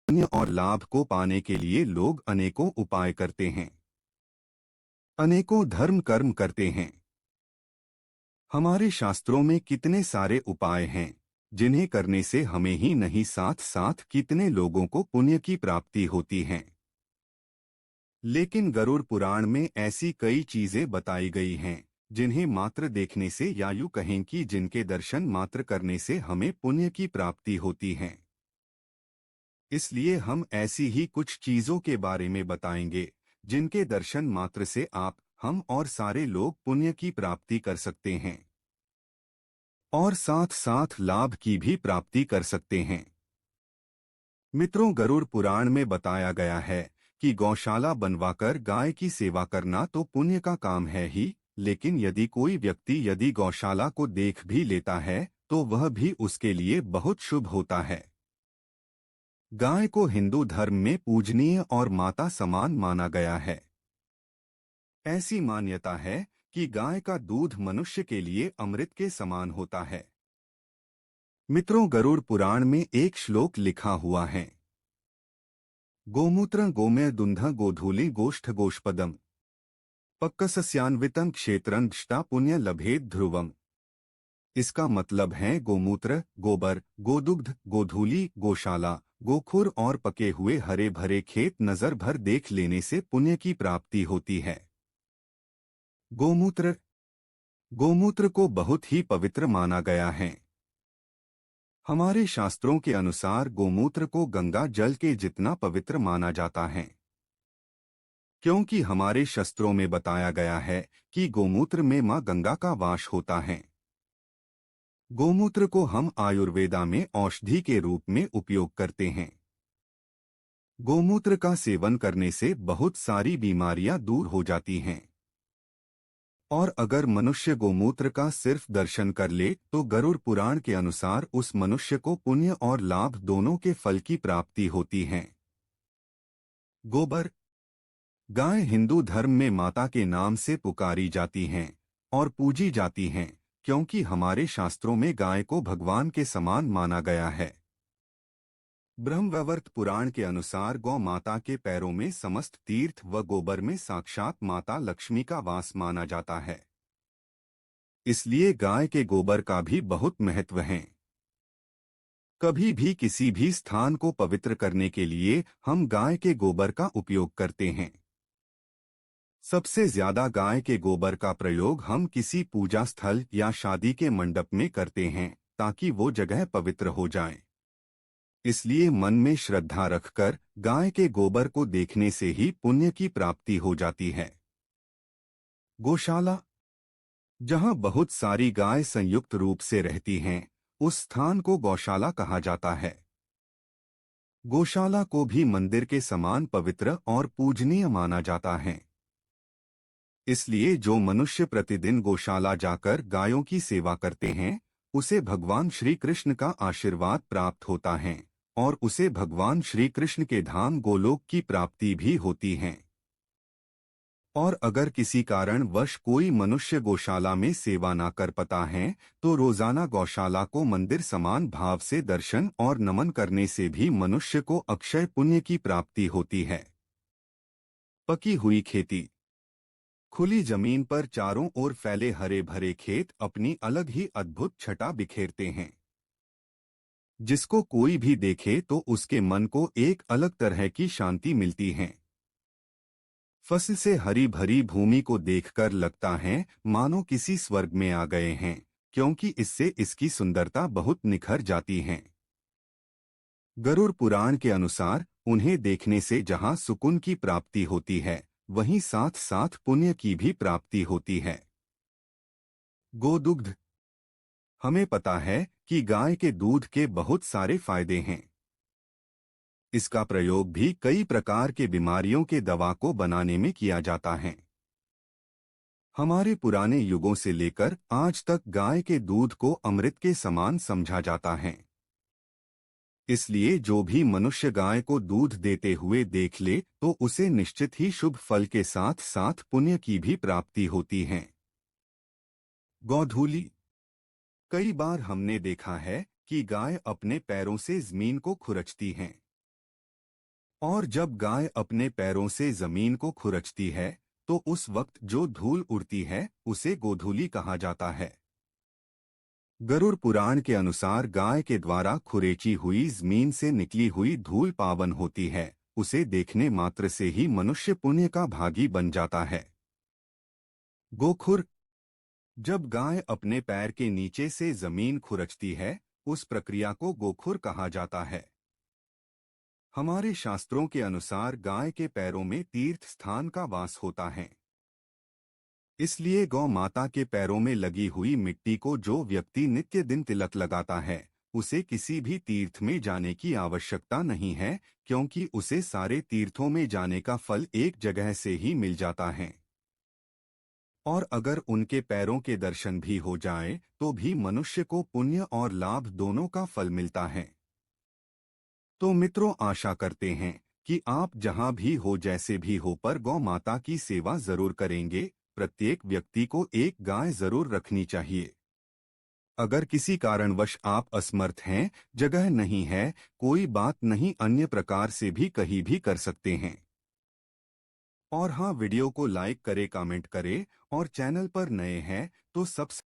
पुण्य और लाभ को पाने के लिए लोग अनेकों उपाय करते हैं, अनेकों धर्म कर्म करते हैं। हमारे शास्त्रों में कितने सारे उपाय हैं जिन्हें करने से हमें ही नहीं साथ साथ कितने लोगों को पुण्य की प्राप्ति होती है। लेकिन गरुड़ पुराण में ऐसी कई चीजें बताई गई हैं जिन्हें मात्र देखने से या यूं कहें कि जिनके दर्शन मात्र करने से हमें पुण्य की प्राप्ति होती है। इसलिए हम ऐसी ही कुछ चीजों के बारे में बताएंगे जिनके दर्शन मात्र से आप, हम और सारे लोग पुण्य की प्राप्ति कर सकते हैं और साथ साथ लाभ की भी प्राप्ति कर सकते हैं। मित्रों, गरुड़ पुराण में बताया गया है कि गौशाला बनवाकर गाय की सेवा करना तो पुण्य का काम है ही, लेकिन यदि कोई व्यक्ति यदि गौशाला को देख भी लेता है तो वह भी उसके लिए बहुत शुभ होता है। गाय को हिंदू धर्म में पूजनीय और माता समान माना गया है। ऐसी मान्यता है कि गाय का दूध मनुष्य के लिए अमृत के समान होता है। मित्रों, गरुड़ पुराण में एक श्लोक लिखा हुआ है, गोमूत्र गोमय दुंध गोधूलि गोष्ठ गोष्पदम पक्कसस्यान्वितं क्षेत्रं दृष्टा पुण्य लभेद ध्रुवम। इसका मतलब है गोमूत्र, गोबर, गोदुग्ध, गोधूली, गौशाला, गोखुर और पके हुए हरे भरे खेत नजर भर देख लेने से पुण्य की प्राप्ति होती है। गोमूत्र, गोमूत्र को बहुत ही पवित्र माना गया है। हमारे शास्त्रों के अनुसार गोमूत्र को गंगा जल के जितना पवित्र माना जाता है, क्योंकि हमारे शास्त्रों में बताया गया है कि गोमूत्र में मां गंगा का वास होता है। गोमूत्र को हम आयुर्वेदा में औषधि के रूप में उपयोग करते हैं। गोमूत्र का सेवन करने से बहुत सारी बीमारियां दूर हो जाती हैं। और अगर मनुष्य गोमूत्र का सिर्फ दर्शन कर ले तो गरुड़ पुराण के अनुसार उस मनुष्य को पुण्य और लाभ दोनों के फल की प्राप्ति होती है। गोबर, गाय हिंदू धर्म में माता के नाम से पुकारी जाती हैं और पूजी जाती हैं, क्योंकि हमारे शास्त्रों में गाय को भगवान के समान माना गया है। ब्रह्मवैवर्त पुराण के अनुसार गौ माता के पैरों में समस्त तीर्थ व गोबर में साक्षात माता लक्ष्मी का वास माना जाता है। इसलिए गाय के गोबर का भी बहुत महत्व है। कभी भी किसी भी स्थान को पवित्र करने के लिए हम गाय के गोबर का उपयोग करते हैं। सबसे ज्यादा गाय के गोबर का प्रयोग हम किसी पूजा स्थल या शादी के मंडप में करते हैं ताकि वो जगह पवित्र हो जाए। इसलिए मन में श्रद्धा रखकर गाय के गोबर को देखने से ही पुण्य की प्राप्ति हो जाती है। गौशाला, जहां बहुत सारी गाय संयुक्त रूप से रहती हैं, उस स्थान को गौशाला कहा जाता है। गौशाला को भी मंदिर के समान पवित्र और पूजनीय माना जाता है। इसलिए जो मनुष्य प्रतिदिन गौशाला जाकर गायों की सेवा करते हैं, उसे भगवान श्री कृष्ण का आशीर्वाद प्राप्त होता है और उसे भगवान श्री कृष्ण के धाम गोलोक की प्राप्ति भी होती है। और अगर किसी कारणवश कोई मनुष्य गौशाला में सेवा ना कर पाता है तो रोजाना गौशाला को मंदिर समान भाव से दर्शन और नमन करने से भी मनुष्य को अक्षय पुण्य की प्राप्ति होती है। पकी हुई खेती, खुली जमीन पर चारों ओर फैले हरे भरे खेत अपनी अलग ही अद्भुत छटा बिखेरते हैं, जिसको कोई भी देखे तो उसके मन को एक अलग तरह की शांति मिलती है। फसल से हरी भरी भूमि को देखकर लगता है मानो किसी स्वर्ग में आ गए हैं, क्योंकि इससे इसकी सुंदरता बहुत निखर जाती है। गरुड़ पुराण के अनुसार उन्हें देखने से जहां सुकून की प्राप्ति होती है, वहीं साथ साथ पुण्य की भी प्राप्ति होती है। गोदुग्ध, हमें पता है कि गाय के दूध के बहुत सारे फायदे हैं। इसका प्रयोग भी कई प्रकार के बीमारियों के दवा को बनाने में किया जाता है। हमारे पुराने युगों से लेकर आज तक गाय के दूध को अमृत के समान समझा जाता है। इसलिए जो भी मनुष्य गाय को दूध देते हुए देख ले तो उसे निश्चित ही शुभ फल के साथ साथ पुण्य की भी प्राप्ति होती है। गोधूली, कई बार हमने देखा है कि गाय अपने पैरों से जमीन को खुरचती हैं। और जब गाय अपने पैरों से जमीन को खुरचती है तो उस वक्त जो धूल उड़ती है उसे गोधूली कहा जाता है। गरुड़ पुराण के अनुसार गाय के द्वारा खुरेची हुई जमीन से निकली हुई धूल पावन होती है, उसे देखने मात्र से ही मनुष्य पुण्य का भागी बन जाता है। गोखुर। जब गाय अपने पैर के नीचे से जमीन खुरचती है उस प्रक्रिया को गोखुर कहा जाता है। हमारे शास्त्रों के अनुसार गाय के पैरों में तीर्थ स्थान का वास होता है, इसलिए गौ माता के पैरों में लगी हुई मिट्टी को जो व्यक्ति नित्य दिन तिलक लगाता है उसे किसी भी तीर्थ में जाने की आवश्यकता नहीं है, क्योंकि उसे सारे तीर्थों में जाने का फल एक जगह से ही मिल जाता है। और अगर उनके पैरों के दर्शन भी हो जाए तो भी मनुष्य को पुण्य और लाभ दोनों का फल मिलता है। तो मित्रों, आशा करते हैं कि आप जहां भी हो जैसे भी हो पर गौ माता की सेवा जरूर करेंगे। प्रत्येक व्यक्ति को एक गाय जरूर रखनी चाहिए। अगर किसी कारणवश आप असमर्थ हैं, जगह नहीं है, कोई बात नहीं, अन्य प्रकार से भी कहीं भी कर सकते हैं। और हाँ, वीडियो को लाइक करें, कमेंट करें और चैनल पर नए हैं तो सब्सक्राइब